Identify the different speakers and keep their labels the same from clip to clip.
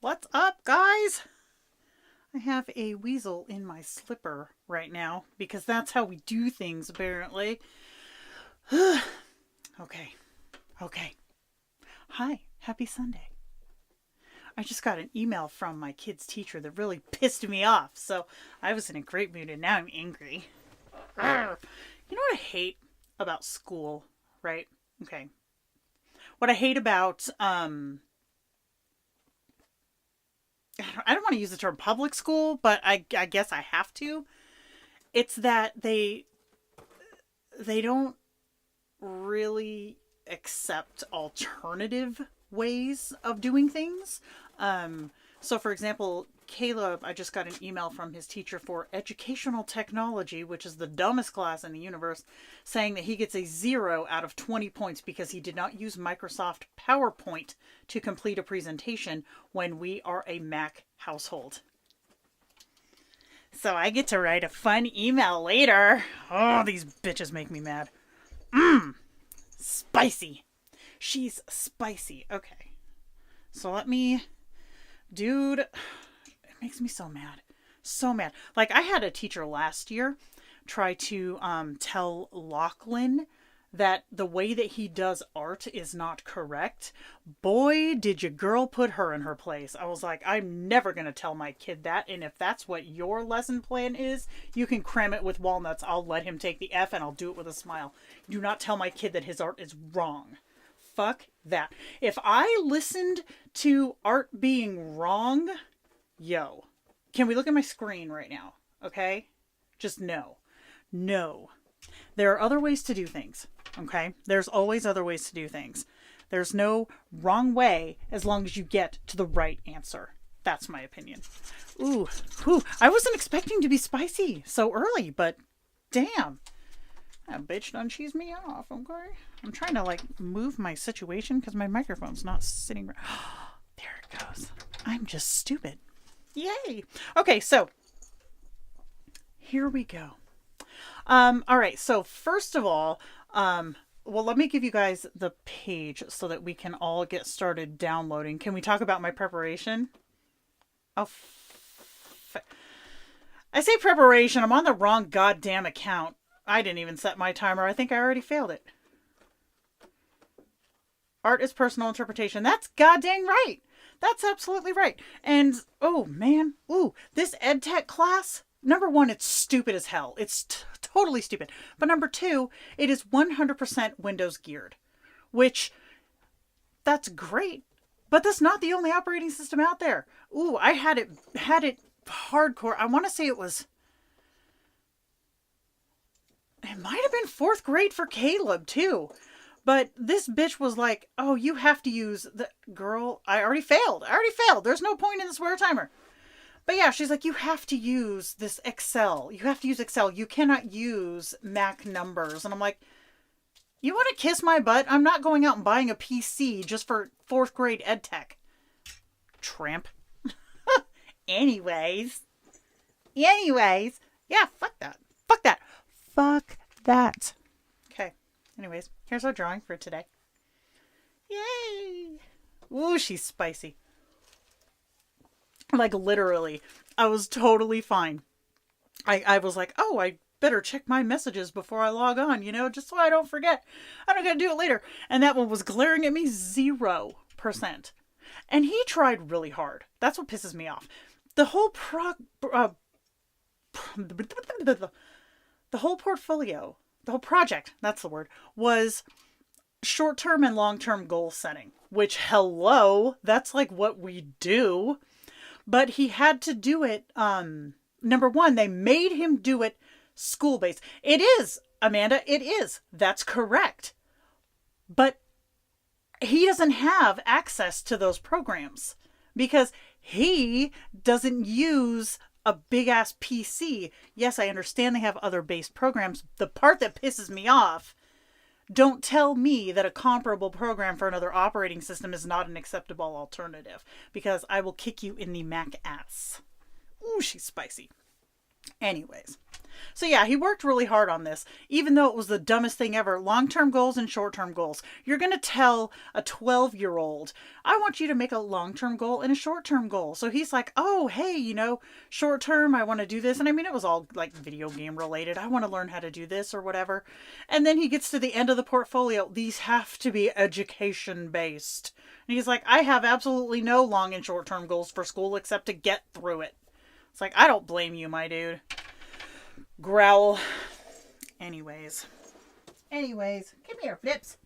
Speaker 1: What's up, guys? I have a weasel in my slipper right now because that's how we do things, apparently. Okay. Hi, happy Sunday. I just got an email from my kid's teacher that really pissed me off, so I was in a great mood and now I'm angry. You know what I hate about school, right? Okay. What I hate about, I don't want to use the term public school, but I guess I have to. It's that they don't really accept alternative ways of doing things. So, for example, Caleb, I just got an email from his teacher for educational technology, which is the dumbest class in the universe, saying that he gets a 0 out of 20 points because he did not use Microsoft PowerPoint to complete a presentation when we are a Mac household. So I get to write a fun email later. Oh, these bitches make me mad. Spicy. She's spicy. Okay. So let me... Dude, it makes me so mad. So mad. Like, I had a teacher last year try to tell Lachlan that the way that he does art is not correct. Boy, did your girl put her in her place. I was like, I'm never going to tell my kid that. And if that's what your lesson plan is, you can cram it with walnuts. I'll let him take the F and I'll do it with a smile. Do not tell my kid that his art is wrong. Fuck that. If I listened to art being wrong, yo, can we look at my screen right now? Okay? Just no. No. There are other ways to do things. Okay? There's always other ways to do things. There's no wrong way as long as you get to the right answer. That's my opinion. Ooh. I wasn't expecting to be spicy so early, but damn. That bitch done cheesed me off, okay? I'm trying to, move my situation because my microphone's not sitting right. There it goes. I'm just stupid. Yay! Okay, so here we go. All right, so first of all, let me give you guys the page so that we can all get started downloading. Can we talk about my preparation? Oh, I say preparation. I'm on the wrong goddamn account. I didn't even set my timer. I think I already failed it. Art is personal interpretation. That's goddamn right. That's absolutely right. And, oh man, this EdTech class, number one, it's stupid as hell. It's totally stupid. But number two, it is 100% Windows geared, which, that's great. But that's not the only operating system out there. I had it hardcore. I want to say it might have been 4th grade for Caleb too. But this bitch was like, oh, you have to use the... Girl, I already failed. There's no point in the swear timer. But yeah, she's like, you have to use this Excel. You have to use Excel. You cannot use Mac numbers. And I'm like, you want to kiss my butt? I'm not going out and buying a PC just for 4th grade EdTech. Tramp. Anyways. Yeah, fuck that. Okay. Anyways, here's our drawing for today. Yay! Ooh, she's spicy. Like, literally, I was totally fine. I was like, oh, I better check my messages before I log on, just so I don't forget. I don't gotta do it later. And that one was glaring at me 0%. And he tried really hard. That's what pisses me off. The whole the whole portfolio, the whole project, that's the word, was short-term and long-term goal setting, which, hello, that's like what we do. But he had to do it, number one, they made him do it school-based. It is, Amanda, it is. That's correct. But he doesn't have access to those programs because he doesn't use a big-ass PC. Yes, I understand they have other based programs. The part that pisses me off, don't tell me that a comparable program for another operating system is not an acceptable alternative, because I will kick you in the Mac ass. Ooh, she's spicy. Anyways, So yeah, he worked really hard on this, even though it was the dumbest thing ever. Long-term goals and short-term goals. You're going to tell a 12-year-old, I want you to make a long-term goal and a short-term goal. So he's like, oh, hey, you know, short-term, I want to do this. And I mean, it was all like video game related. I want to learn how to do this or whatever. And then he gets to the end of the portfolio. These have to be education-based. And he's like, I have absolutely no long and short-term goals for school except to get through it. It's like, I don't blame you, my dude. Growl. Anyways, come here, Flips.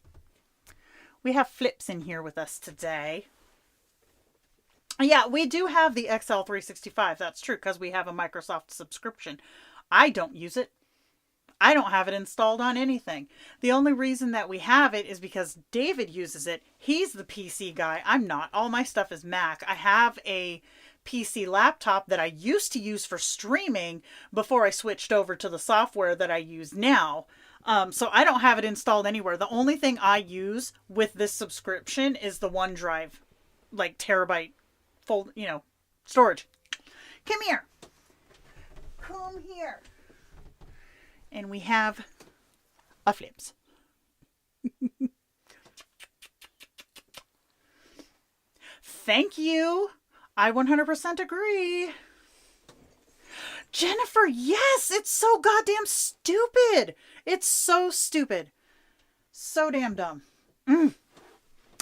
Speaker 1: We have Flips in here with us today. Yeah, we do have the XL365. That's true, because we have a Microsoft subscription. I don't use it. I don't have it installed on anything. The only reason that we have it is because David uses it. He's the PC guy. I'm not. All my stuff is Mac. I have a PC laptop that I used to use for streaming before I switched over to the software that I use now. So I don't have it installed anywhere. The only thing I use with this subscription is the OneDrive, like terabyte storage. Come here. Come here. And we have a Flips. Thank you. I 100% agree. Jennifer, yes, it's so goddamn stupid. It's so stupid. So damn dumb. And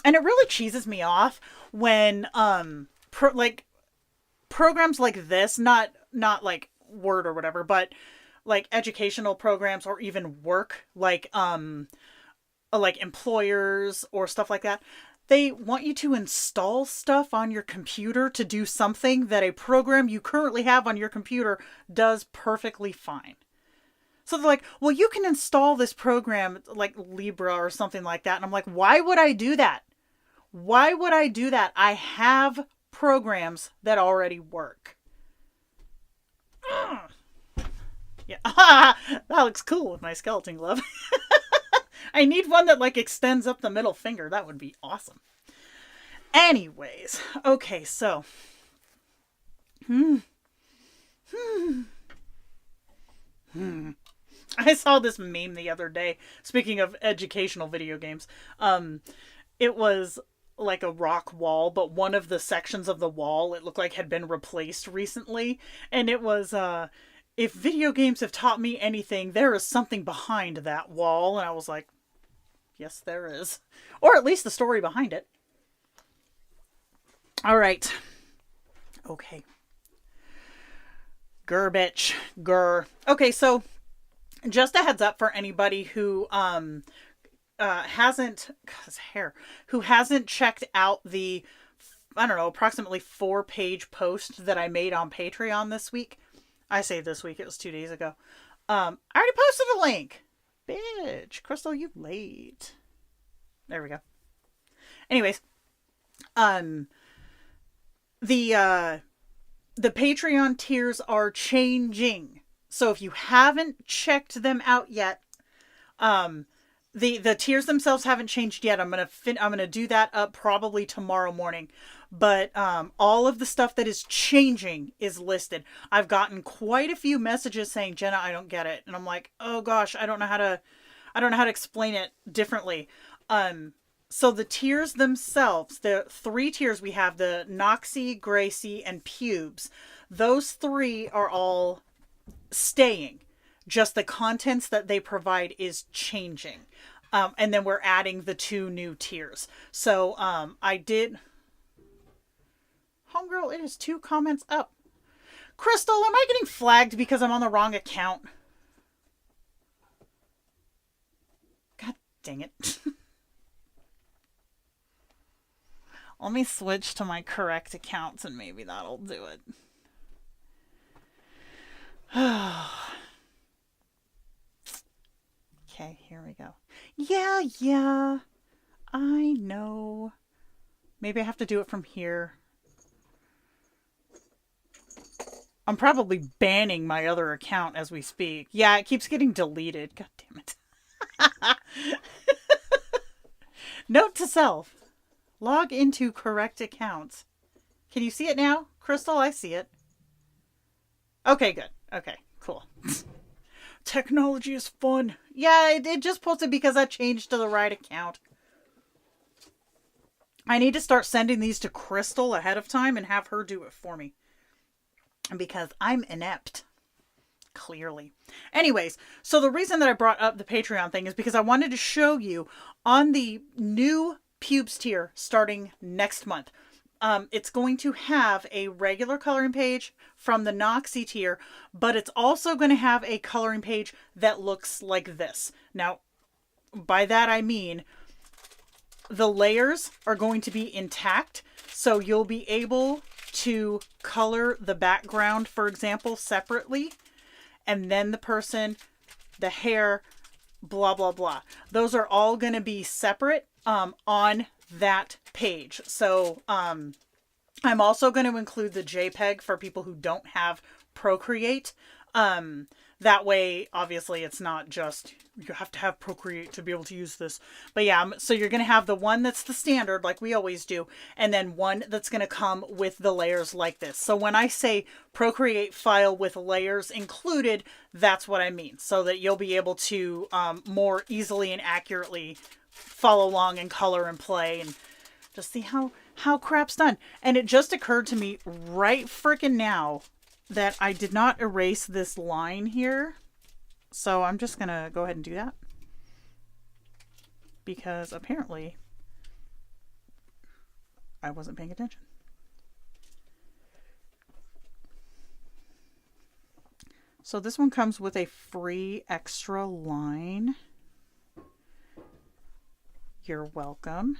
Speaker 1: it really cheeses me off when programs like this, not like Word or whatever, but like educational programs or even work, like employers or stuff like that. They want you to install stuff on your computer to do something that a program you currently have on your computer does perfectly fine. So they're like, well, you can install this program like Libra or something like that. And I'm like, why would I do that? Why would I do that? I have programs that already work. Yeah, that looks cool with my skeleton glove. I need one that like extends up the middle finger. That would be awesome. Anyways, okay, so I saw this meme the other day. Speaking of educational video games, it was like a rock wall, but one of the sections of the wall it looked like had been replaced recently, and it was if video games have taught me anything, there is something behind that wall. And I was like, yes, there is. Or at least the story behind it. All right. Okay. Grr, bitch. Grr. Okay, so just a heads up for anybody who hasn't checked out the, I don't know, approximately 4-page post that I made on Patreon this week. I say this week, it was 2 days ago. I already posted a link. Bitch, Crystal, you late. There we go. Anyways, the Patreon tiers are changing. So if you haven't checked them out yet, the tiers themselves haven't changed yet. I'm gonna do that up probably tomorrow morning. But all of the stuff that is changing is listed. I've gotten quite a few messages saying, Jenna, I don't get it. And I'm like, oh gosh, I don't know how to explain it differently. So the tiers themselves, the 3 tiers we have, the Noxie, Gracie, and Pubes. Those 3 are all staying. Just the contents that they provide is changing. And then we're adding the 2 new tiers. So I did... Homegirl, it is 2 comments up. Crystal, am I getting flagged because I'm on the wrong account? God dang it. Let me switch to my correct accounts and maybe that'll do it. Okay, here we go. Yeah. I know. Maybe I have to do it from here. I'm probably banning my other account as we speak. Yeah, it keeps getting deleted. God damn it. Note to self. Log into correct accounts. Can you see it now? Crystal, I see it. Okay, good. Okay, cool. Technology is fun. Yeah, it just posted because I changed to the right account. I need to start sending these to Crystal ahead of time and have her do it for me. Because I'm inept. Clearly. Anyways, so the reason that I brought up the Patreon thing is because I wanted to show you on the new pubes tier starting next month. It's going to have a regular coloring page from the Noxie tier, but it's also going to have a coloring page that looks like this. Now, by that I mean the layers are going to be intact, so you'll be able to color the background, for example, separately, and then the person, the hair, blah, blah, blah. Those are all going to be separate on that page. So I'm also going to include the JPEG for people who don't have Procreate. That way, obviously, it's not just you have to have Procreate to be able to use this. But yeah, so you're going to have the one that's the standard, like we always do, and then one that's going to come with the layers like this. So when I say Procreate file with layers included, that's what I mean. So that you'll be able to more easily and accurately follow along and color and play and just see how crap's done. And it just occurred to me right freaking now that I did not erase this line here. So I'm just going to go ahead and do that. Because apparently I wasn't paying attention. So this one comes with a free extra line. You're welcome.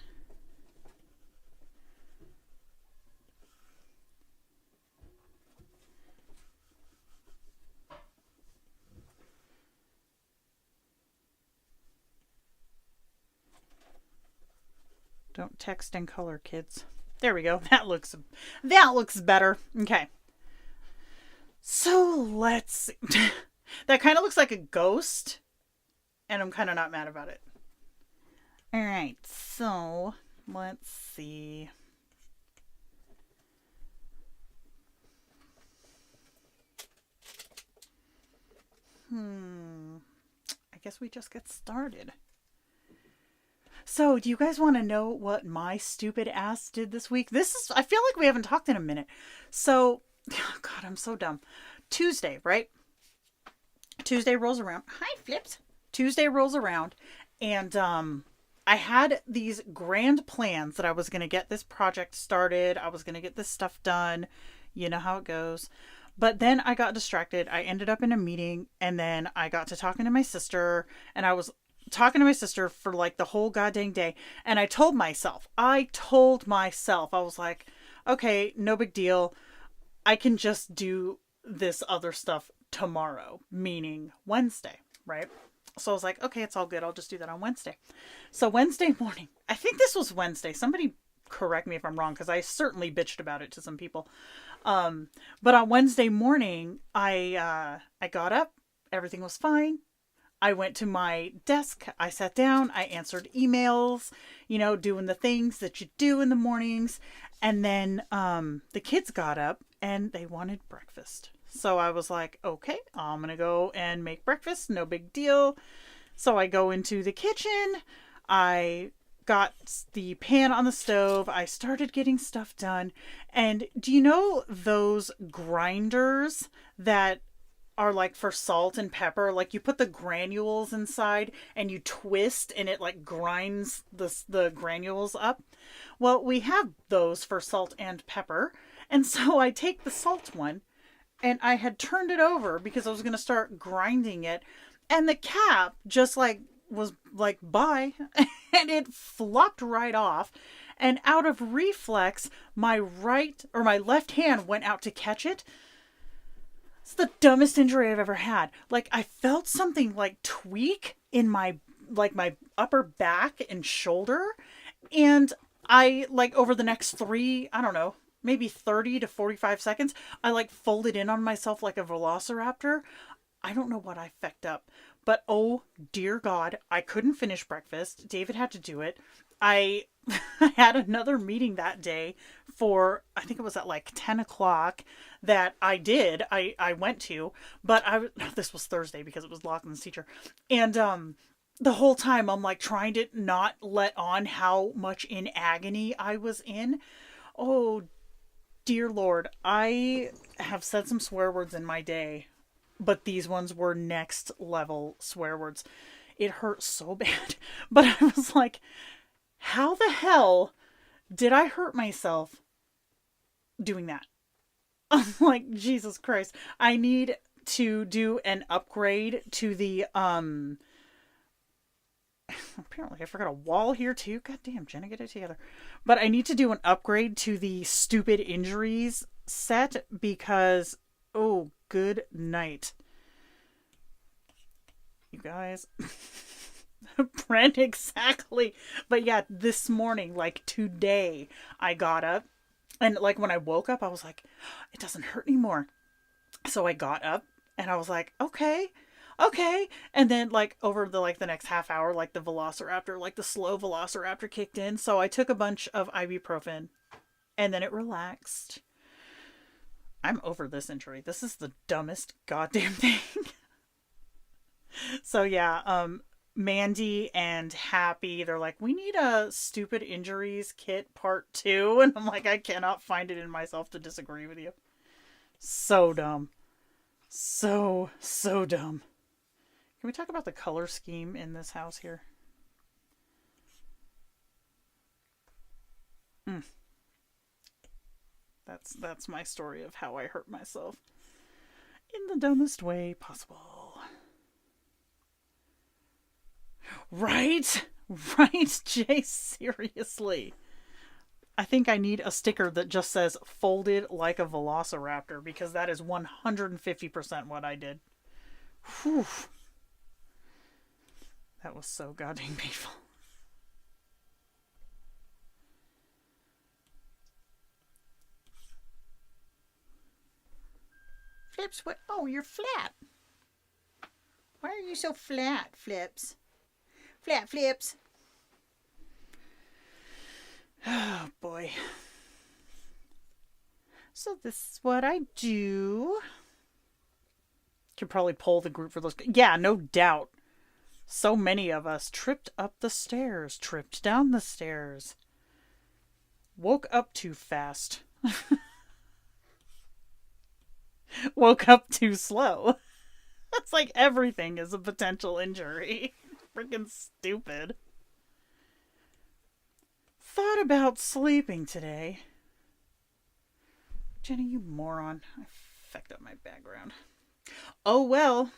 Speaker 1: Don't text in color, kids. There we go. That looks better. Okay. So let's see. That kind of looks like a ghost, and I'm kind of not mad about it. All right. So let's see. I guess we just get started. So, do you guys want to know what my stupid ass did this week? I feel like we haven't talked in a minute. So, God, I'm so dumb. Tuesday, right? Tuesday rolls around. Hi, Flips. Tuesday rolls around, and I had these grand plans that I was going to get this project started. I was going to get this stuff done. You know how it goes. But then I got distracted. I ended up in a meeting, and then I got to talking to my sister, and I was talking to my sister for like the whole goddamn day. And I told myself, I was like, okay, no big deal. I can just do this other stuff tomorrow, meaning Wednesday, right? So I was like, okay, it's all good. I'll just do that on Wednesday. So Wednesday morning, I think this was Wednesday. Somebody correct me if I'm wrong, because I certainly bitched about it to some people. But on Wednesday morning, I got up. Everything was fine. I went to my desk, I sat down, I answered emails, doing the things that you do in the mornings. And then the kids got up and they wanted breakfast. So I was like, okay, I'm going to go and make breakfast. No big deal. So I go into the kitchen. I got the pan on the stove. I started getting stuff done. And do you know those grinders that are like for salt and pepper? Like you put the granules inside and you twist and it like grinds the granules up. Well, we have those for salt and pepper. And so I take the salt one and I had turned it over because I was going to start grinding it. And the cap just like was like, bye. And it flopped right off. And out of reflex, my left hand went out to catch it. It's the dumbest injury I've ever had. Like I felt something like tweak in my upper back and shoulder. And I over the next maybe 30 to 45 seconds, I folded in on myself like a velociraptor. I don't know what I fecked up, but oh dear God, I couldn't finish breakfast. David had to do it. I I had another meeting that day for, I think it was at like 10 o'clock, that I went to, but this was Thursday because it was Lachlan's teacher. And the whole time I'm like trying to not let on how much in agony I was in. Oh, dear Lord. I have said some swear words in my day, but these ones were next level swear words. It hurt so bad. But I was like, how the hell did I hurt myself doing that? I'm like, Jesus Christ. I need to do an upgrade to the apparently I forgot a wall here too. God damn, Jenna, get it together. But I need to do an upgrade to the stupid injuries set because, oh, good night. You guys. Brent, exactly. But yeah, this morning, like today, I got up and like when I woke up, I was like, it doesn't hurt anymore. So I got up and I was like, okay, okay. And then like over the next half hour, like the velociraptor, like the slow velociraptor kicked in. So I took a bunch of ibuprofen and then it relaxed. I'm over this injury. This is the dumbest goddamn thing. So yeah, Mandy and Happy, they're like, we need a stupid injuries kit part 2. And I'm like, I cannot find it in myself to disagree with you. So dumb. So dumb. Can we talk about the color scheme in this house here? That's my story of how I hurt myself in the dumbest way possible. Right? Right, Jay? Seriously. I think I need a sticker that just says folded like a velociraptor because that is 150% what I did. Whew. That was so goddamn painful. Flips, what? Oh, you're flat. Why are you so flat, Flips? Flat Flips. Oh, boy. So this is what I do. Could probably poll the group for those. Yeah, no doubt. So many of us tripped up the stairs, tripped down the stairs. Woke up too fast. Woke up too slow. That's like everything is a potential injury. Freaking stupid. Thought about sleeping today. Jenny, you moron. I fucked up my background. Oh well.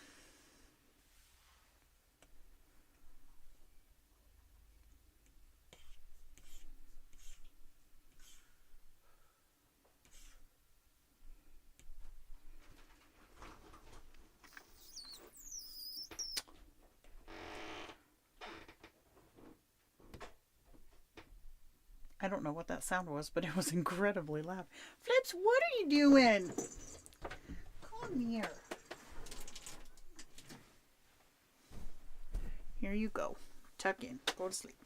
Speaker 1: I don't know what that sound was, but it was incredibly loud. Flips, what are you doing? Come here. Here you go. Tuck in. Go to sleep.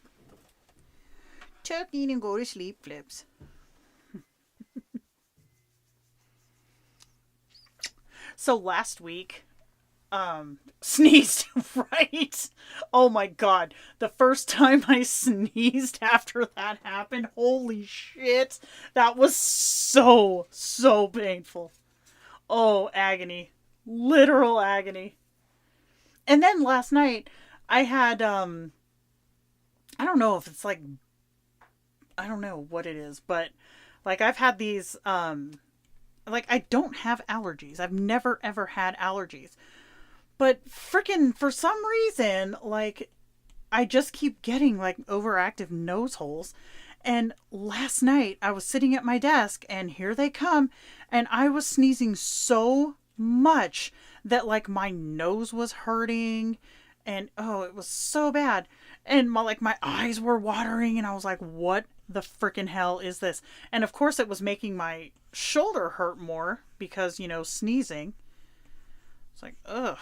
Speaker 1: Tuck in and go to sleep, Flips. So last week, sneezed, right? Oh my god. The first time I sneezed after that happened, holy shit. That was so painful. Oh, agony. Literal agony. And then last night, I had, I don't know if it's like, I don't know what it is, but like I've had these, like I don't have allergies. I've never ever had allergies. But freaking for some reason, like I just keep getting like overactive nose holes. And last night I was sitting at my desk and here they come and I was sneezing so much that like my nose was hurting and oh, it was so bad. And my eyes were watering and I was like, what the freaking hell is this? And of course it was making my shoulder hurt more because, sneezing. It's like, ugh.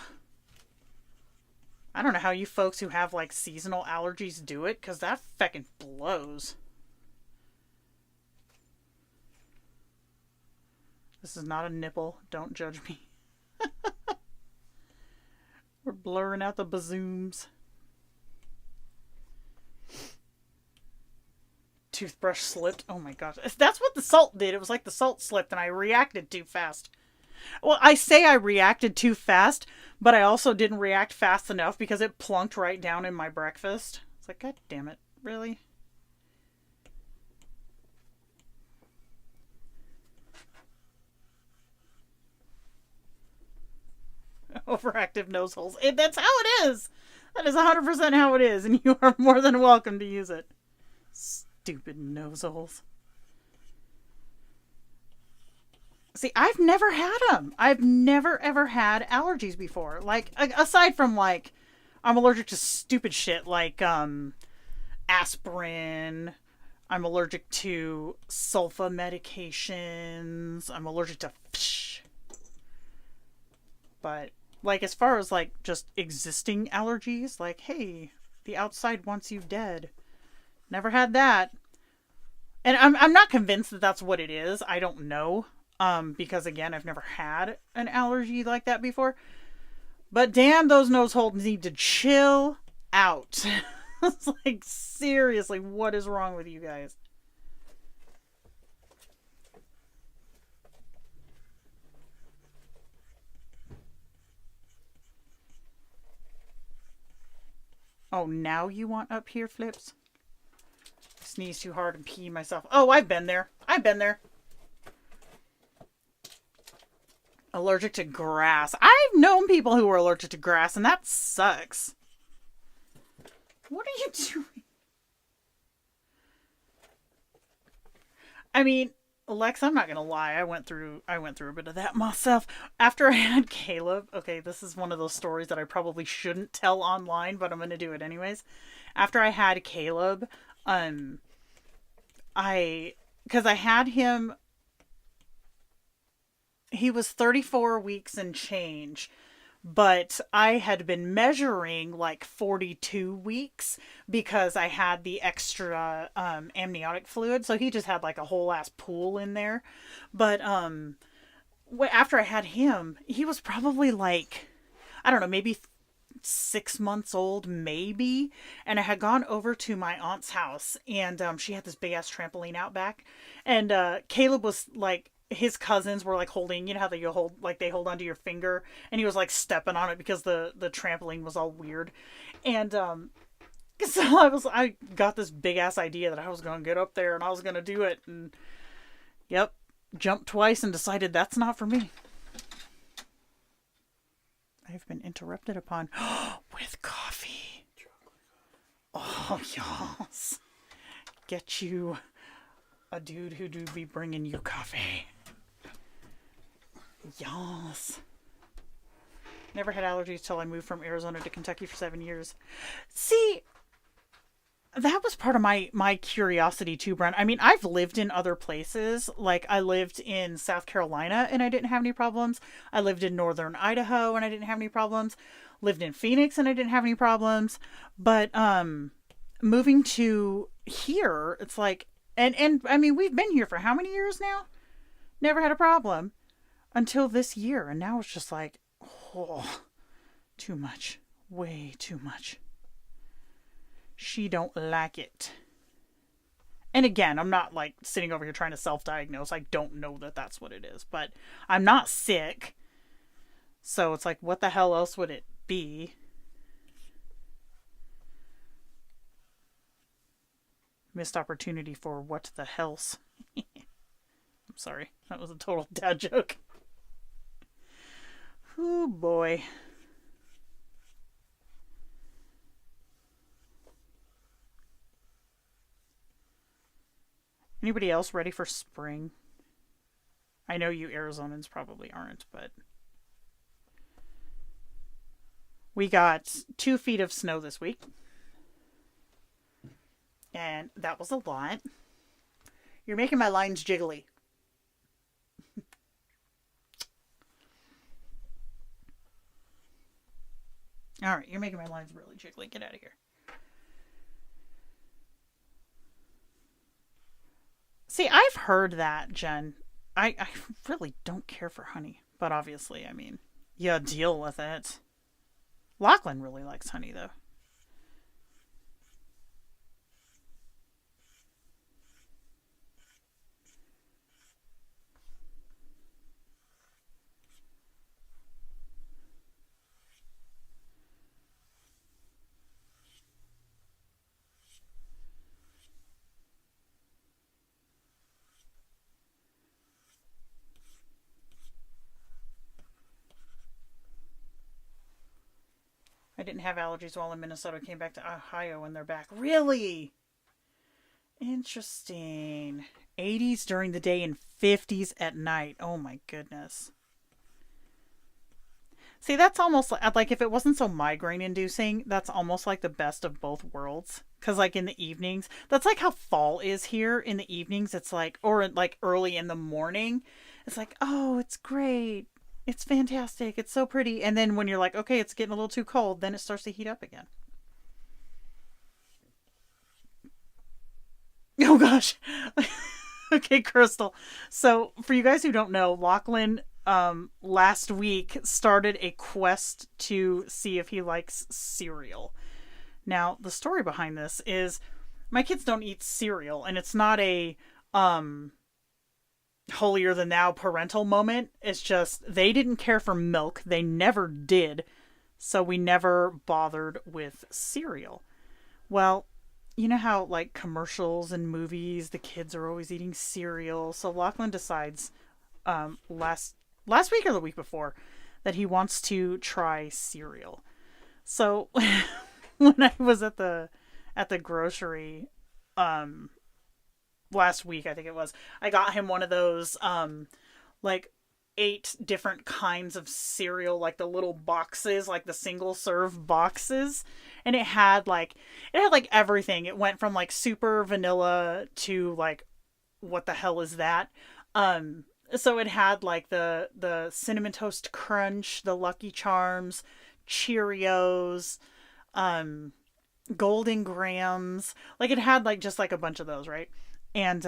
Speaker 1: I don't know how you folks who have like seasonal allergies do it, because that feckin' blows. This is not a nipple. Don't judge me. We're blurring out the bazooms. Toothbrush slipped. Oh my gosh. That's what the salt did. It was like the salt slipped and I reacted too fast. Well, I say I reacted too fast, but I also didn't react fast enough because it plunked right down in my breakfast. It's like, God damn it. Really? Overactive nose holes. That's how it is. That is 100% how it is, and you are more than welcome to use it. Stupid nose holes. See, I've never had them. I've never ever had allergies before. Like, aside from like, I'm allergic to stupid shit like aspirin. I'm allergic to sulfa medications. I'm allergic to but like as far as like just existing allergies, like, hey, the outside wants you dead. Never had that. And I'm not convinced that that's what it is. I don't know. Because again, I've never had an allergy like that before. But damn, those nose holes need to chill out. It's like, seriously, what is wrong with you guys? Oh, now you want up here flips? Sneeze too hard and pee myself. Oh, I've been there. I've been there. Allergic to grass. I've known people who were allergic to grass, and that sucks. What are you doing? I mean, Lex, I'm not gonna lie. I went through a bit of that myself. After I had Caleb, okay, this is one of those stories that I probably shouldn't tell online, but I'm gonna do it anyways. After I had Caleb, because I had him, he was 34 weeks and change, but I had been measuring like 42 weeks because I had the extra amniotic fluid. So he just had like a whole ass pool in there. But after I had him, he was probably like, I don't know, maybe 6 months old, maybe. And I had gone over to my aunt's house, and she had this big ass trampoline out back. And Caleb was like, his cousins were like holding, you know how they hold, like they hold onto your finger, and he was like stepping on it because the trampoline was all weird. And so I got this big ass idea that I was gonna get up there and I was gonna do it, and yep, jumped twice and decided that's not for me. I've been interrupted upon with coffee. Oh, yes. Get you a dude who do be bringing you coffee. Yes. Never had allergies till I moved from Arizona to Kentucky for 7 years. See, that was part of my curiosity too, Brent. I mean, I've lived in other places. Like, I lived in South Carolina and I didn't have any problems. I lived in northern Idaho and I didn't have any problems. Lived in Phoenix and I didn't have any problems. But moving to here, it's like, and I mean, we've been here for how many years now? Never had a problem until this year. And now it's just like, oh, too much. Way too much. She don't like it. And again, I'm not like sitting over here trying to self-diagnose. I don't know that that's what it is, but I'm not sick. So it's like, what the hell else would it be? Missed opportunity for what the hell's. I'm sorry. That was a total dad joke. Oh boy. Anybody else ready for spring? I know you Arizonans probably aren't, but we got 2 feet of snow this week. And that was a lot. You're making my lines jiggly. All right, you're making my lines really jiggly. Get out of here. See, I've heard that, Jen. I really don't care for honey. But obviously, I mean, you deal with it. Lachlan really likes honey, though. I didn't have allergies while in Minnesota. Came back to Ohio and they're back. Really? Interesting. 80s during the day and 50s at night. Oh my goodness. See, that's almost like if it wasn't so migraine inducing, that's almost like the best of both worlds. Because, like, in the evenings, that's like how fall is here. In the evenings, it's like, or like early in the morning, it's like, oh, it's great. It's fantastic. It's so pretty. And then when you're like, okay, it's getting a little too cold, then it starts to heat up again. Oh, gosh. Okay, Crystal. So, for you guys who don't know, Lachlan last week started a quest to see if he likes cereal. Now, the story behind this is my kids don't eat cereal, and it's not a holier than thou parental moment. It's just they didn't care for milk. They never did. So we never bothered with cereal. Well, you know how like commercials and movies, the kids are always eating cereal. So Lachlan decides last week or the week before that he wants to try cereal. So when I was at the grocery last week, I think it was, I got him one of those like 8 different kinds of cereal, like the little boxes, like the single serve boxes, and it had like everything. It went from like super vanilla to like what the hell is that? So it had like the cinnamon toast crunch, the Lucky Charms, Cheerios, Golden Grams. Like it had like just like a bunch of those, right? And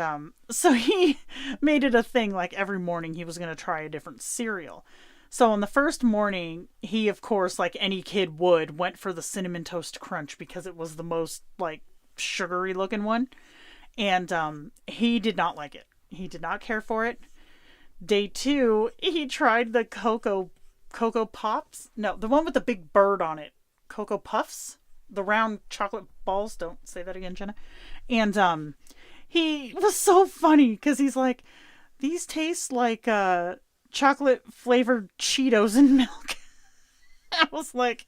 Speaker 1: so he made it a thing like every morning he was going to try a different cereal. So on the first morning, he, of course, like any kid would, went for the Cinnamon Toast Crunch because it was the most like sugary looking one. And he did not like it. He did not care for it. Day 2, he tried the Cocoa Pops. No, the one with the big bird on it. Cocoa Puffs? The round chocolate balls. Don't say that again, Jenna. And he was so funny because he's like, these taste like chocolate flavored Cheetos and milk. I was like,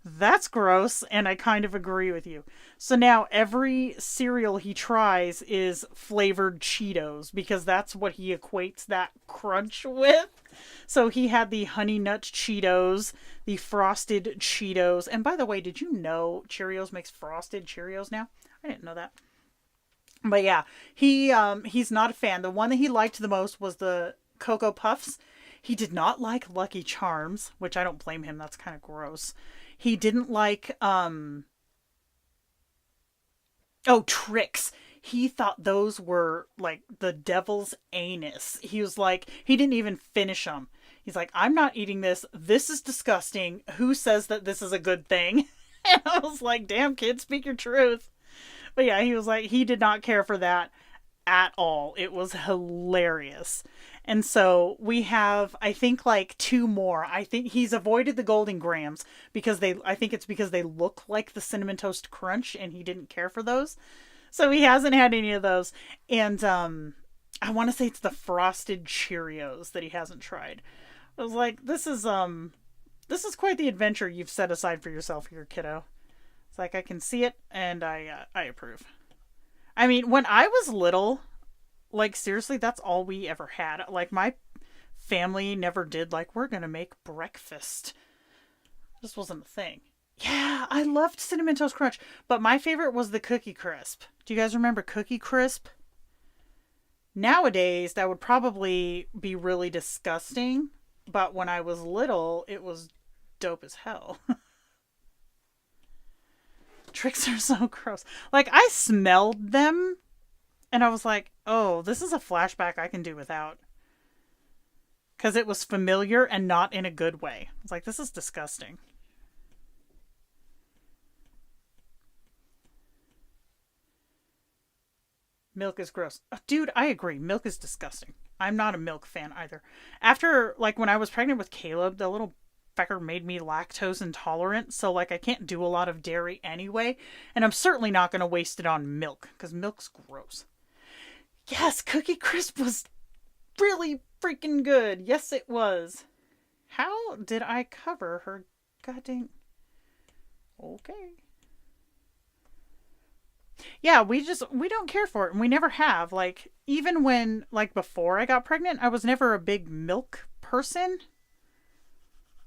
Speaker 1: that's gross, and I kind of agree with you. So now every cereal he tries is flavored Cheetos because that's what he equates that crunch with. So he had the Honey Nut Cheetos, the Frosted Cheetos, and by the way, did you know Cheerios makes Frosted Cheerios now? I didn't know that. But yeah, he's not a fan. The one that he liked the most was the Cocoa Puffs. He did not like Lucky Charms, which I don't blame him. That's kind of gross. He didn't like Tricks. He thought those were like the devil's anus. He was like, he didn't even finish them. He's like, I'm not eating this. This is disgusting. Who says that this is a good thing? And I was like, damn, kid, speak your truth. But yeah, he was like, he did not care for that at all. It was hilarious. And so we have, I think, like 2 more. I think he's avoided the Golden Grams because I think it's because they look like the Cinnamon Toast Crunch and he didn't care for those. So he hasn't had any of those. And I want to say it's the Frosted Cheerios that he hasn't tried. I was like, this is quite the adventure you've set aside for yourself here, kiddo. It's like I can see it and I approve. I mean, when I was little, like seriously, that's all we ever had. Like my family never did like we're gonna make breakfast. This wasn't a thing. Yeah, I loved Cinnamon Toast Crunch, but my favorite was the Cookie Crisp. Do you guys remember Cookie Crisp? Nowadays, that would probably be really disgusting, but when I was little, it was dope as hell. Tricks are so gross. Like, I smelled them and I was like, oh, this is a flashback I can do without. Because it was familiar and not in a good way. I was like, this is disgusting. Milk is gross. Oh, dude, I agree. Milk is disgusting. I'm not a milk fan either. After, like, when I was pregnant with Caleb, the little fecker made me lactose intolerant. So, like, I can't do a lot of dairy anyway. And I'm certainly not going to waste it on milk because milk's gross. Yes, Cookie Crisp was really freaking good. Yes, it was. How did I cover her goddamn... Okay. Yeah, we don't care for it, and we never have. Like, even when, like, before I got pregnant, I was never a big milk person.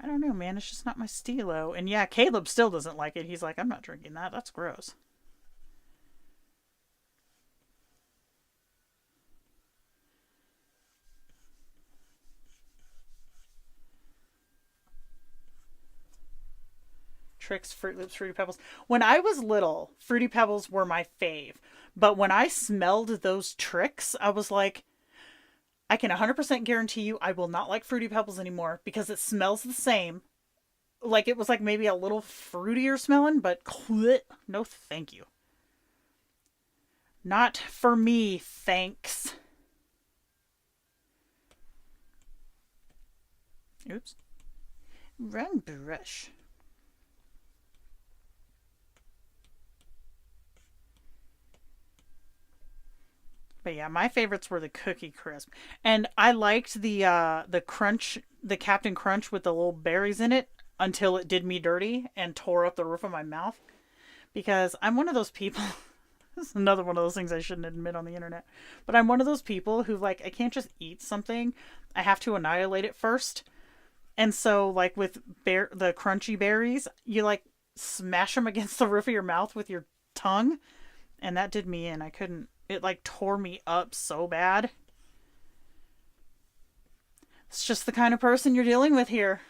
Speaker 1: I don't know, man. It's just not my stilo. And yeah, Caleb still doesn't like it. He's like, I'm not drinking that. That's gross. Tricks, Fruit Loops, Fruity Pebbles. When I was little, Fruity Pebbles were my fave. But when I smelled those Tricks, I was like, I can 100% guarantee you I will not like Fruity Pebbles anymore because it smells the same. Like, it was like maybe a little fruitier smelling, but no thank you. Not for me, thanks. Oops. Wrong brush. But yeah, my favorites were the Cookie Crisp, and I liked the Crunch, the Captain Crunch with the little berries in it until it did me dirty and tore up the roof of my mouth. Because I'm one of those people. This is another one of those things I shouldn't admit on the internet, but I'm one of those people who, like, I can't just eat something; I have to annihilate it first. And so, like with the crunchy berries, you like smash them against the roof of your mouth with your tongue, and that did me in. I couldn't. It like tore me up so bad. It's just the kind of person you're dealing with here.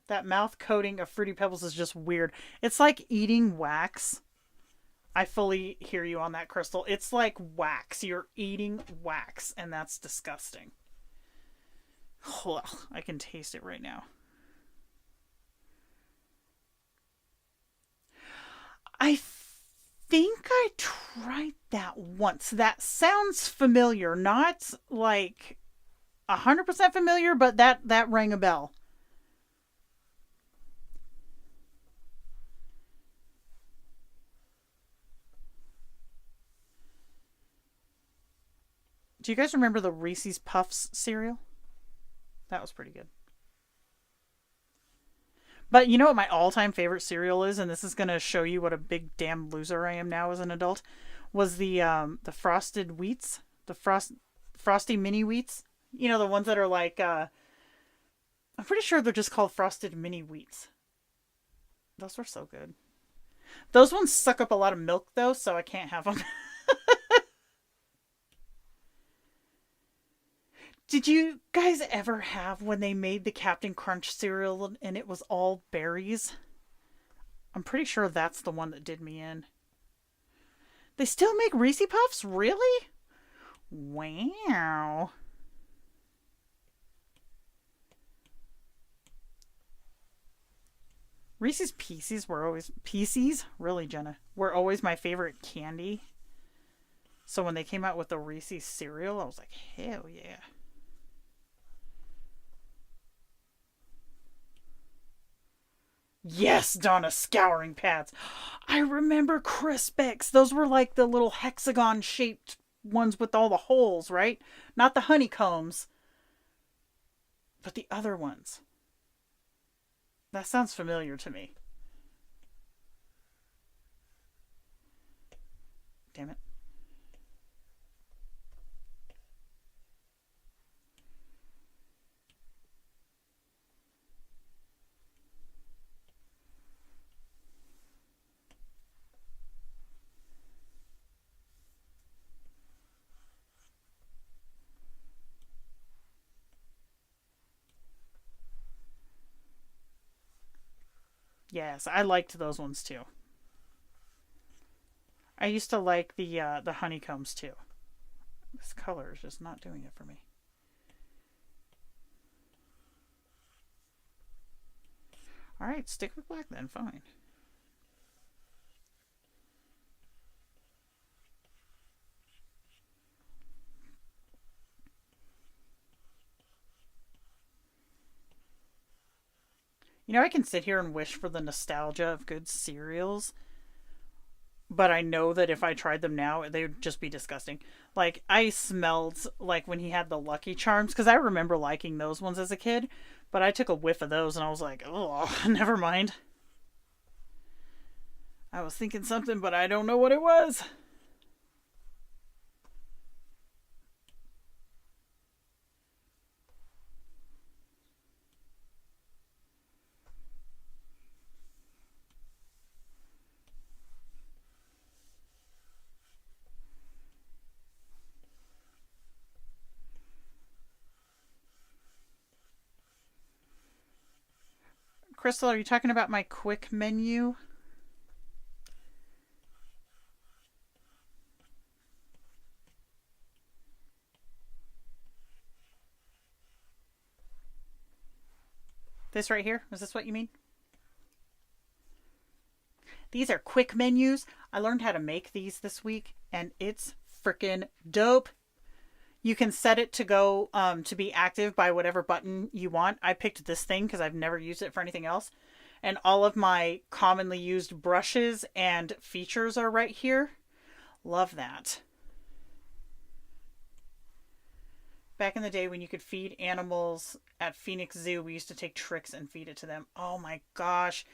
Speaker 1: That mouth coating of Fruity Pebbles is just weird. It's like eating wax. I fully hear you on that, Crystal. It's like wax. You're eating wax, and that's disgusting. Ugh, I can taste it right now. I think I tried that once. That sounds familiar. Not like 100% familiar, but that rang a bell. Do you guys remember the Reese's Puffs cereal? That was pretty good. But you know what my all-time favorite cereal is, and this is gonna show you what a big damn loser I am now as an adult, was the frosted wheats, the frosty mini wheats. You know, the ones that are like I'm pretty sure they're just called frosted mini wheats. Those were so good. Those ones suck up a lot of milk though, so I can't have them. Did you guys ever have when they made the Captain Crunch cereal and it was all berries? I'm pretty sure that's the one that did me in. They still make Reese Puffs? Really? Wow. Reese's Pieces were always... Pieces? Really, Jenna? Were always my favorite candy. So when they came out with the Reese's cereal, I was like, hell yeah. Yes, Donna, scouring pads. I remember Crispex. Those were like the little hexagon shaped ones with all the holes, right? Not the honeycombs, but the other ones. That sounds familiar to me. Damn it. Yes, I liked those ones too. I used to like the honeycombs too. This color is just not doing it for me. Alright, stick with black then, fine. You know, I can sit here and wish for the nostalgia of good cereals, but I know that if I tried them now, they would just be disgusting. Like, I smelled like when he had the Lucky Charms, because I remember liking those ones as a kid, but I took a whiff of those and I was like, oh, never mind. I was thinking something, but I don't know what it was. Crystal, are you talking about my quick menu? This right here? Is this what you mean? These are quick menus. I learned how to make these this week, and it's freaking dope. You can set it to go to be active by whatever button you want. I picked this thing because I've never used it for anything else. And all of my commonly used brushes and features are right here. Love that. Back in the day when you could feed animals at Phoenix Zoo, we used to take tricks and feed it to them. Oh my gosh.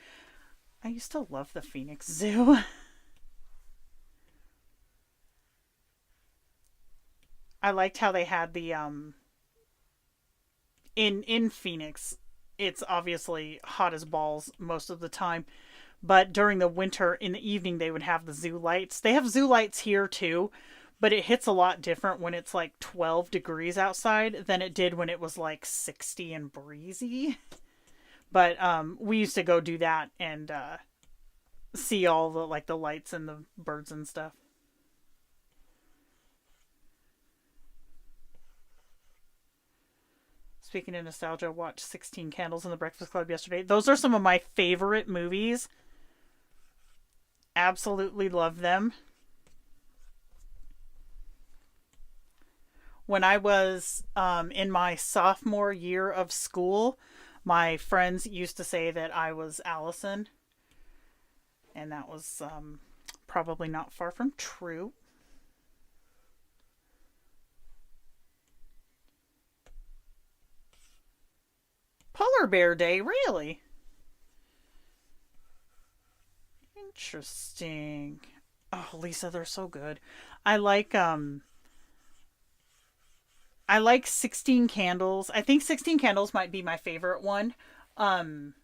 Speaker 1: I used to love the Phoenix Zoo. I liked how they had the in Phoenix, it's obviously hot as balls most of the time, but during the winter in the evening they would have the zoo lights. They have zoo lights here too, but it hits a lot different when it's like 12 degrees outside than it did when it was like 60 and breezy. But we used to go do that and see all the like the lights and the birds and stuff. Speaking of nostalgia, watched 16 Candles in the Breakfast Club yesterday. Those are some of my favorite movies. Absolutely love them. When I was in my sophomore year of school, my friends used to say that I was Allison. And that was probably not far from true. Polar Bear Day, really? Interesting. Oh, Lisa, they're so good. I like I like 16 Candles. I think 16 Candles might be my favorite one. Um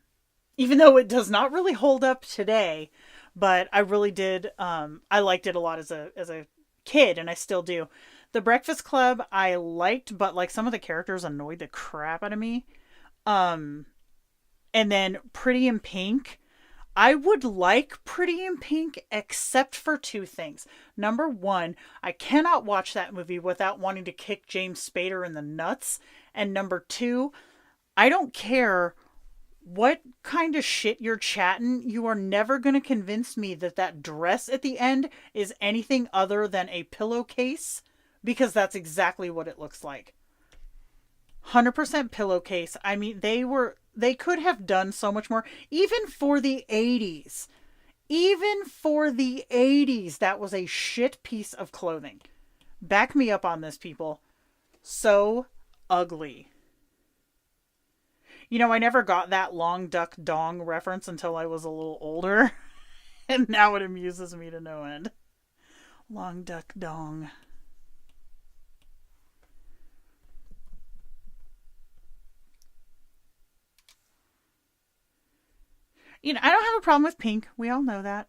Speaker 1: Even though it does not really hold up today, but I really did I liked it a lot as a kid and I still do. The Breakfast Club I liked, but like some of the characters annoyed the crap out of me. Um and then Pretty in Pink. I would like Pretty in Pink except for two things. Number one, I cannot watch that movie without wanting to kick James Spader in the nuts. And number two, I don't care what kind of shit you're chatting, you are never going to convince me that that dress at the end is anything other than a pillowcase, because that's exactly what it looks like. 100% pillowcase. I mean, they could have done so much more even for the 80s. Even for the 80s, that was a shit piece of clothing. Back me up on this, people. So ugly. You know, I never got that long duck dong reference until I was a little older. And now it amuses me to no end. Long duck dong. You know, I don't have a problem with pink. We all know that.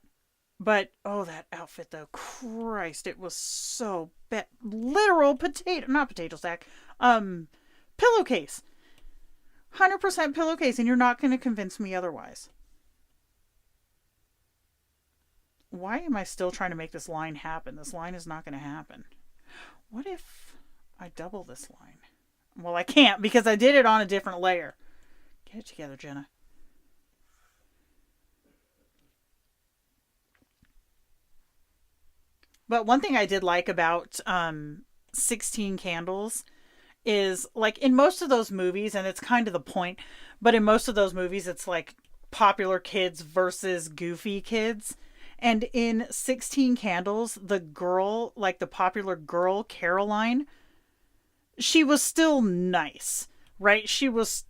Speaker 1: But, oh, that outfit, though. Christ, it was so bad. Literal potato, not potato sack. Pillowcase. 100% pillowcase, and you're not going to convince me otherwise. Why am I still trying to make this line happen? This line is not going to happen. What if I double this line? Well, I can't because I did it on a different layer. Get it together, Jenna. But one thing I did like about 16 Candles is like in most of those movies, and it's kind of the point, but in most of those movies, it's like popular kids versus goofy kids. And in 16 Candles, the girl, like the popular girl, Caroline, she was still nice, right? She was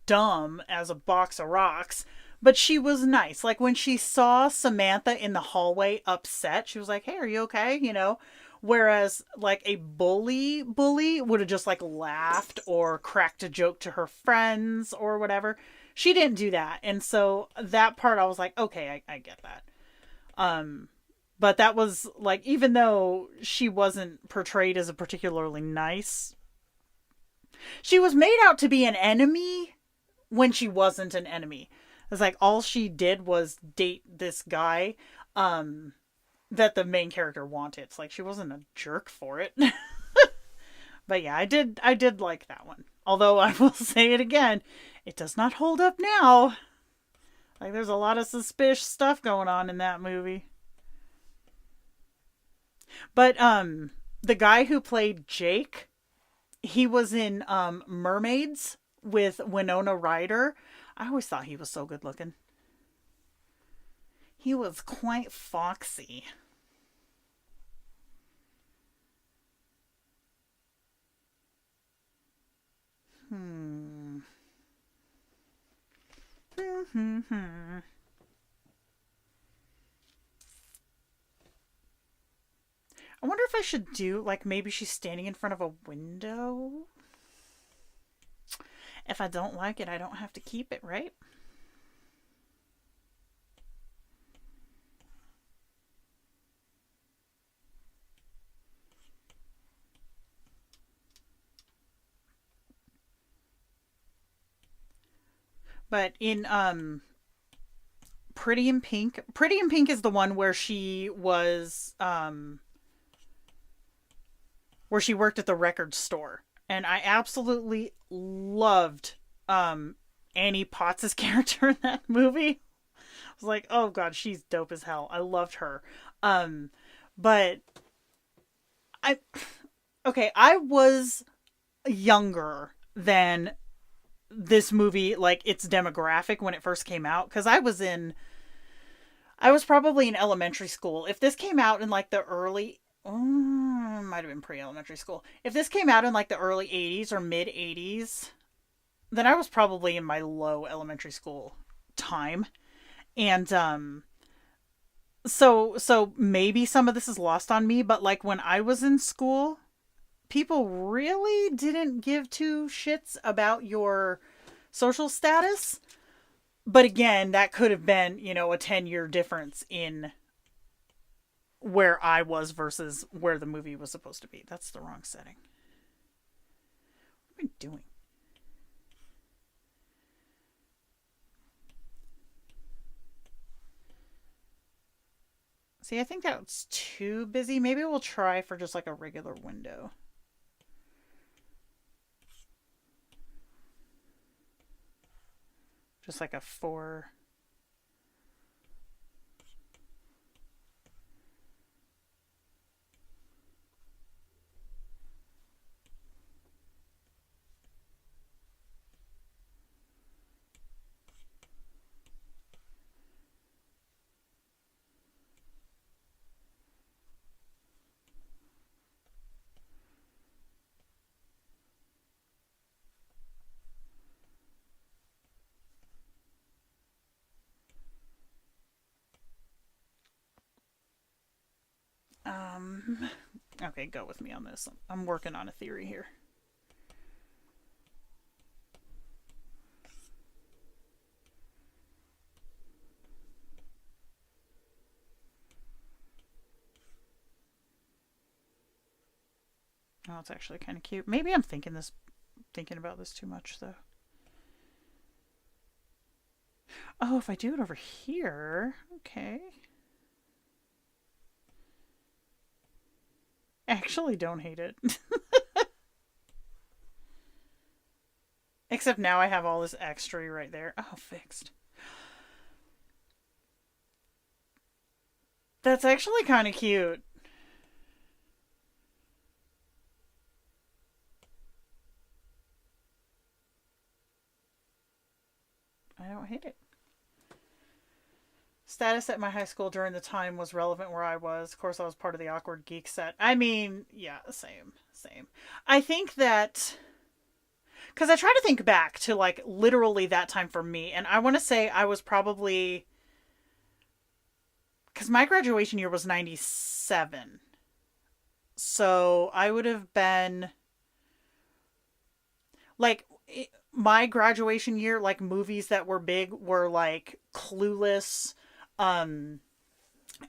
Speaker 1: dumb as a box of rocks, but she was nice. Like when she saw Samantha in the hallway upset, she was like, "Hey, are you okay?" You know? Whereas like a bully would have just like laughed or cracked a joke to her friends or whatever. She didn't do that. And so that part I was like, okay, I get that. Um but that was like, even though she wasn't portrayed as a particularly nice, she was made out to be an enemy when she wasn't an enemy. It's like all she did was date this guy that the main character wanted. It's like she wasn't a jerk for it. But yeah, I did like that one. Although I will say it again, it does not hold up now. Like there's a lot of suspicious stuff going on in that movie. But the guy who played Jake, he was in Mermaids with Winona Ryder. I always thought he was so good looking. He was quite foxy. Hmm. I wonder if I should do, like, maybe she's standing in front of a window. If I don't like it, I don't have to keep it, right? But in Pretty in Pink is the one where she was where she worked at the record store. And I absolutely loved Annie Potts' character in that movie. I was like, oh god, she's dope as hell. I loved her. Um, but I okay, I was younger than this movie, like its demographic when it first came out, because I was probably in elementary school. If this came out in like the early, might have been pre-elementary school. If this came out in like the early 80s or mid 80s, then I was probably in my low elementary school time. And so maybe some of this is lost on me, but like when I was in school, people really didn't give two shits about your social status. But again, that could have been, a 10-year difference in where I was versus where the movie was supposed to be. That's the wrong setting. What am I doing? See, I think that's too busy. Maybe we'll try for just like a regular window. Just like a 4. Okay, go with me on this. I'm working on a theory here. Oh, it's actually kind of cute. Maybe I'm thinking about this too much though. Oh, if I do it over here, okay. actually don't hate it. Except now I have all this extra right there. Oh, fixed. That's actually kind of cute. I don't hate it. Status at my high school during the time was relevant where I was. Of course, I was part of the awkward geek set. I mean, yeah, same, same. I think that because I try to think back to like literally that time for me, and I want to say I was probably because my graduation year was 97, so I would have been like my graduation year, like movies that were big were like Clueless, um,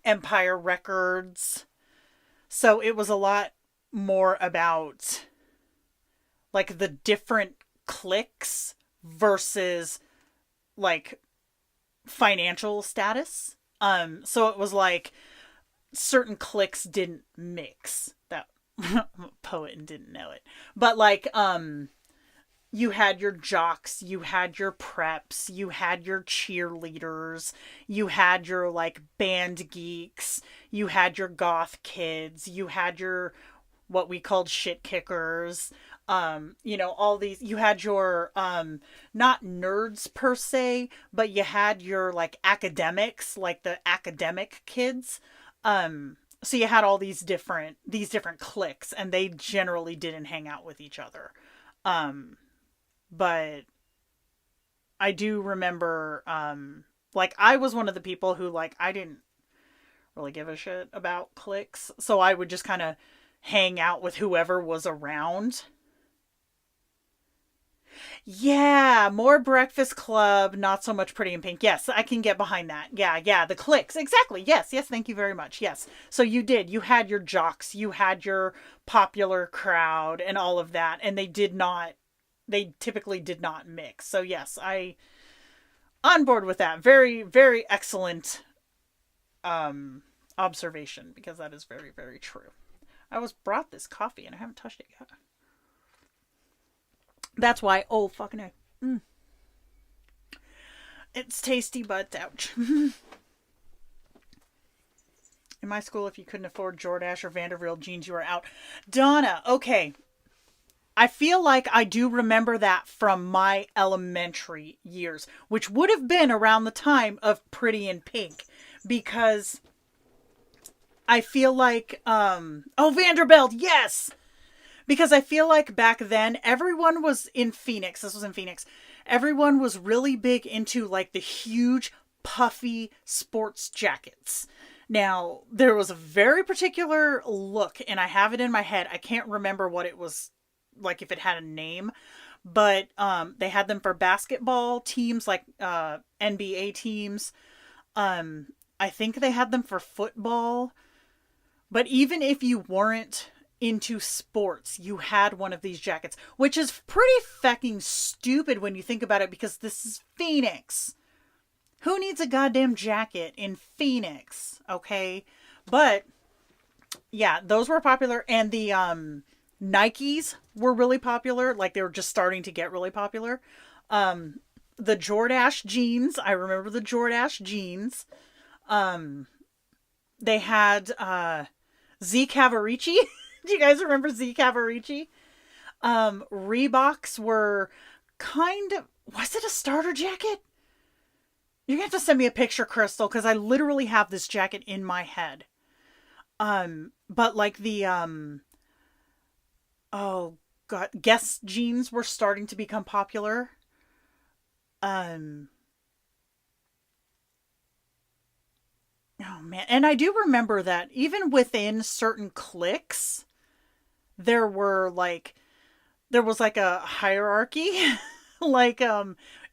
Speaker 1: Empire Records. So it was a lot more about like the different cliques versus like financial status. So it was like certain cliques didn't mix. That I'm a poet and didn't know it. But like you had your jocks, you had your preps, you had your cheerleaders, you had your like band geeks, you had your goth kids, you had your what we called shit kickers. All these you had your not nerds per se, but you had your like academics, like the academic kids. So you had all these different cliques and they generally didn't hang out with each other. But I do remember, like, I was one of the people who, like, I didn't really give a shit about cliques. So I would just kind of hang out with whoever was around. Yeah, more Breakfast Club, not so much Pretty in Pink. Yes, I can get behind that. Yeah, yeah, the cliques. Exactly. Yes, yes, thank you very much. Yes. So you did. You had your jocks, you had your popular crowd and all of that, and they typically did not mix. So yes, I on board with that. Very, very excellent observation because that is very, very true. I was brought this coffee and I haven't touched it yet. That's why. Oh fucking A. It's tasty, but ouch. In my school, if you couldn't afford Jordache or Vanderbilt jeans, you were out. Donna, okay. I feel like I do remember that from my elementary years, which would have been around the time of Pretty in Pink, because I feel like, Vanderbilt, yes! Because I feel like back then, everyone was in Phoenix. This was in Phoenix. Everyone was really big into like the huge, puffy sports jackets. Now, there was a very particular look, and I have it in my head. I can't remember what it was, like if it had a name. But they had them for basketball teams, like NBA teams. I think they had them for football. But even if you weren't into sports, you had one of these jackets, which is pretty fucking stupid when you think about it, because this is Phoenix. Who needs a goddamn jacket in Phoenix? Okay. But yeah, those were popular, and the Nikes were really popular. Like they were just starting to get really popular. The Jordache jeans, I remember the Jordache jeans. They had Z Cavaricci. Do you guys remember Z Cavaricci? Reeboks were kind of... Was it a starter jacket? You're going to have to send me a picture, Crystal, because I literally have this jacket in my head. But like the... oh, God. Guess jeans were starting to become popular. Oh, man. And I do remember that even within certain cliques, there was like a hierarchy. Like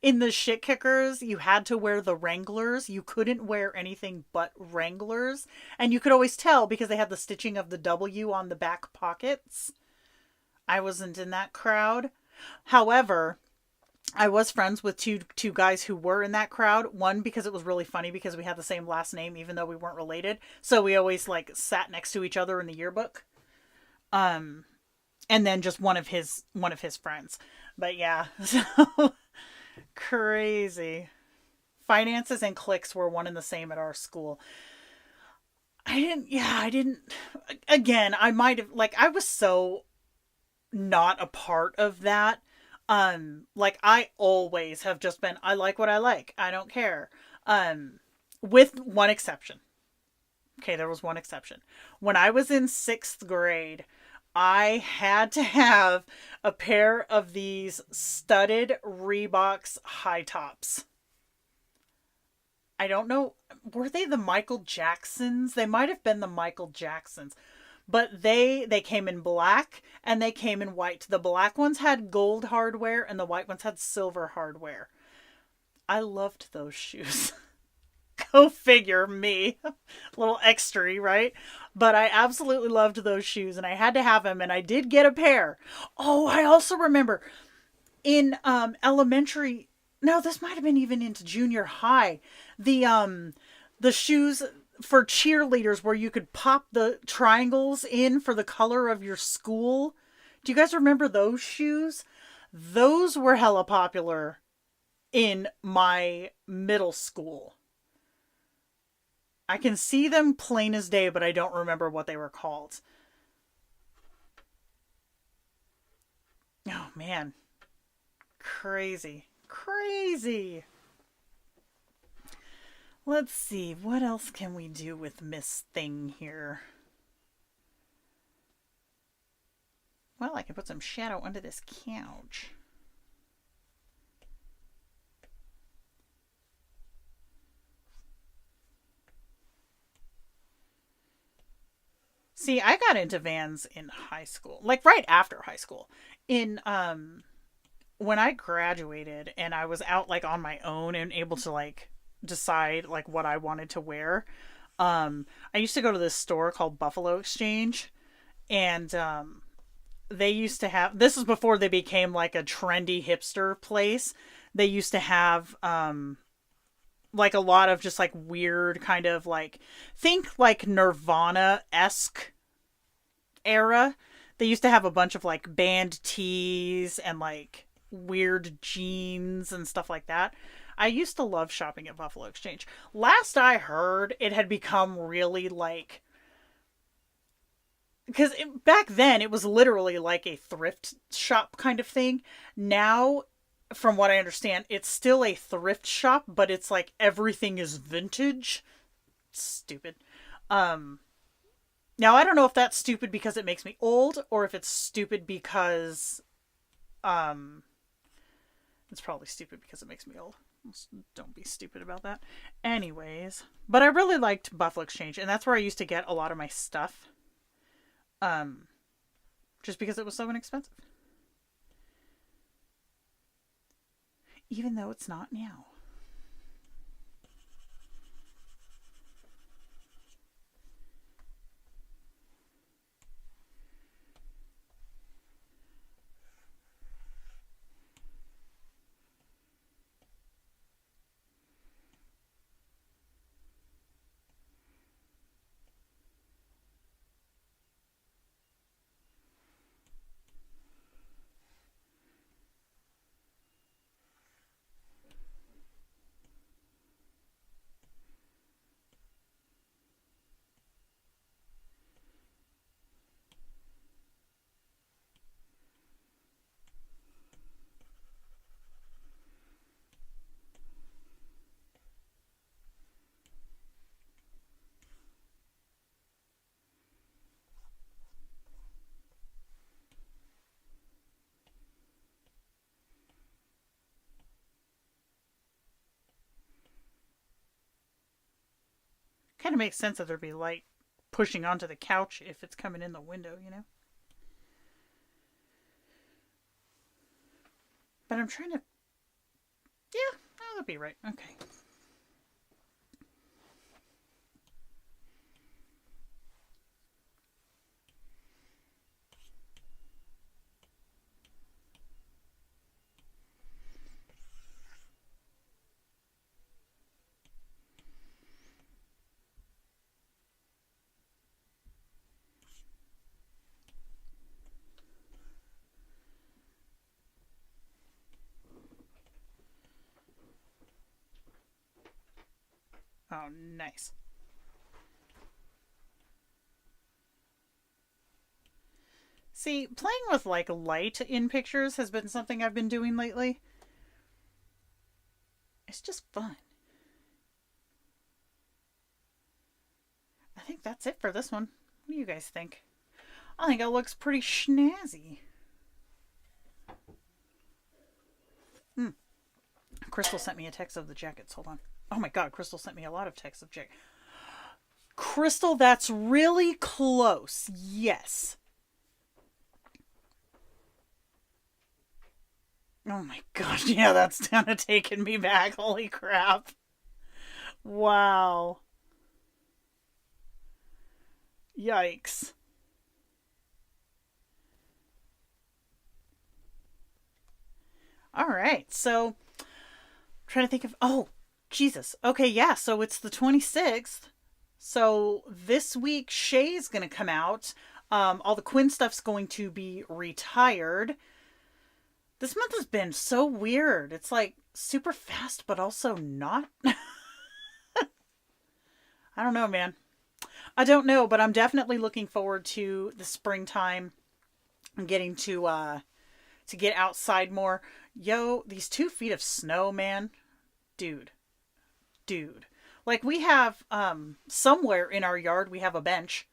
Speaker 1: in the shit kickers, you had to wear the Wranglers. You couldn't wear anything but Wranglers, and you could always tell because they had the stitching of the W on the back pockets. I wasn't in that crowd. However, I was friends with two guys who were in that crowd. One, because it was really funny because we had the same last name even though we weren't related, so we always like sat next to each other in the yearbook. And then just one of his friends. But yeah, so crazy. Finances and clicks were one and the same at our school. I didn't again, I might have like I was so not a part of that. Like I always have just been I like what I like. I don't care. Um with one exception. Okay, there was one exception. When I was in 6th grade, I had to have a pair of these studded Reeboks high tops. I don't know, were they the Michael Jacksons? They might have been the Michael Jacksons. But they came in black and they came in white. The black ones had gold hardware and the white ones had silver hardware. I loved those shoes. Go figure, me. A little extra, right? But I absolutely loved those shoes and I had to have them and I did get a pair. Oh, I also remember in elementary, no, this might have been even into junior high. The shoes for cheerleaders where you could pop the triangles in for the color of your school. Do you guys remember those shoes? Those were hella popular in my middle school. I can see them plain as day, but I don't remember what they were called. Oh man, crazy. Crazy. Let's see, what else can we do with Miss Thing here? Well, I can put some shadow under this couch. See, I got into vans in high school, like right after high school. In when I graduated and I was out like on my own and able to like decide like what I wanted to wear. I used to go to this store called Buffalo Exchange and they used to have this was before they became like a trendy hipster place. They used to have like a lot of just like weird kind of like think like Nirvana-esque era. They used to have a bunch of like band tees and like weird jeans and stuff like that. I used to love shopping at Buffalo Exchange. Last I heard, it had become really like because back then it was literally like a thrift shop kind of thing. Now, from what I understand, it's still a thrift shop, but it's like everything is vintage. Stupid. Um, Now I don't know if that's stupid because it makes me old or if it's stupid because um it's probably stupid because it makes me old. Don't be stupid about that. Anyways, but I really liked Buffalo Exchange and that's where I used to get a lot of my stuff. Um just because it was so inexpensive. Even though it's not now. Kind of makes sense that there'd be light pushing onto the couch if it's coming in the window, you know? But I'm trying to. Yeah, that'll be right. Okay. Oh, nice. See, playing with like light in pictures has been something I've been doing lately. It's just fun. I think that's it for this one. What do you guys think? I think it looks pretty snazzy. Crystal sent me a text of the jackets. Hold on. Oh my god, Crystal sent me a lot of texts of jackets. Crystal, that's really close. Yes. Oh my gosh, yeah, that's kind of taken me back. Holy crap. Wow. Yikes. All right, so trying to think of, oh, Jesus. Okay, yeah, so it's the 26th. So this week, Shay's going to come out. All the Quinn stuff's going to be retired. This month has been so weird. It's like super fast, but also not. I don't know, man. I don't know, but I'm definitely looking forward to the springtime. I'm getting to get outside more. Yo, these 2 feet of snow, man. Dude. Dude. Like we have somewhere in our yard we have a bench.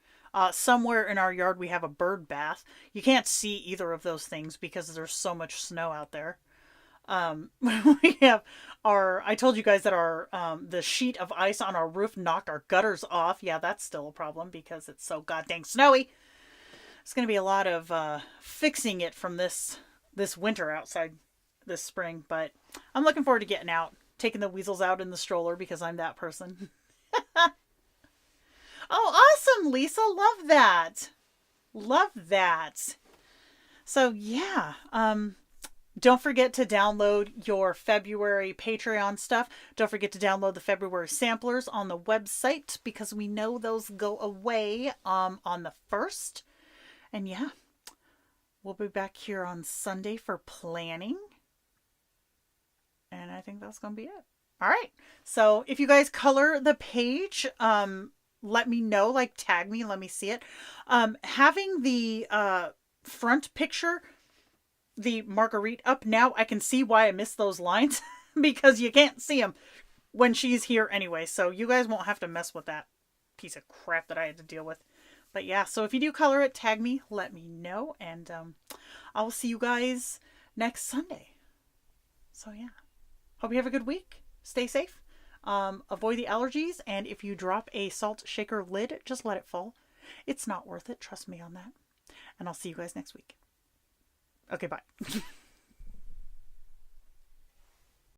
Speaker 1: Somewhere in our yard we have a bird bath. You can't see either of those things because there's so much snow out there. We have I told you guys that our the sheet of ice on our roof knocked our gutters off. Yeah, that's still a problem because it's so goddamn snowy. It's going to be a lot of fixing it from this winter outside this spring, but I'm looking forward to getting out, taking the weasels out in the stroller because I'm that person. Oh, awesome, Lisa. Love that. Love that. So, yeah. Don't forget to download your February Patreon stuff. Don't forget to download the February samplers on the website because we know those go away on the 1st. And yeah, we'll be back here on Sunday for planning. And I think that's going to be it. All right. So if you guys color the page, let me know, like tag me, let me see it. Having the front picture, the Marguerite up now, I can see why I missed those lines because you can't see them when she's here anyway. So you guys won't have to mess with that piece of crap that I had to deal with. But yeah, so if you do color it, tag me, let me know. And I will see you guys next Sunday. So yeah, hope you have a good week. Stay safe. Avoid the allergies. And if you drop a salt shaker lid, just let it fall. It's not worth it. Trust me on that. And I'll see you guys next week. Okay, bye.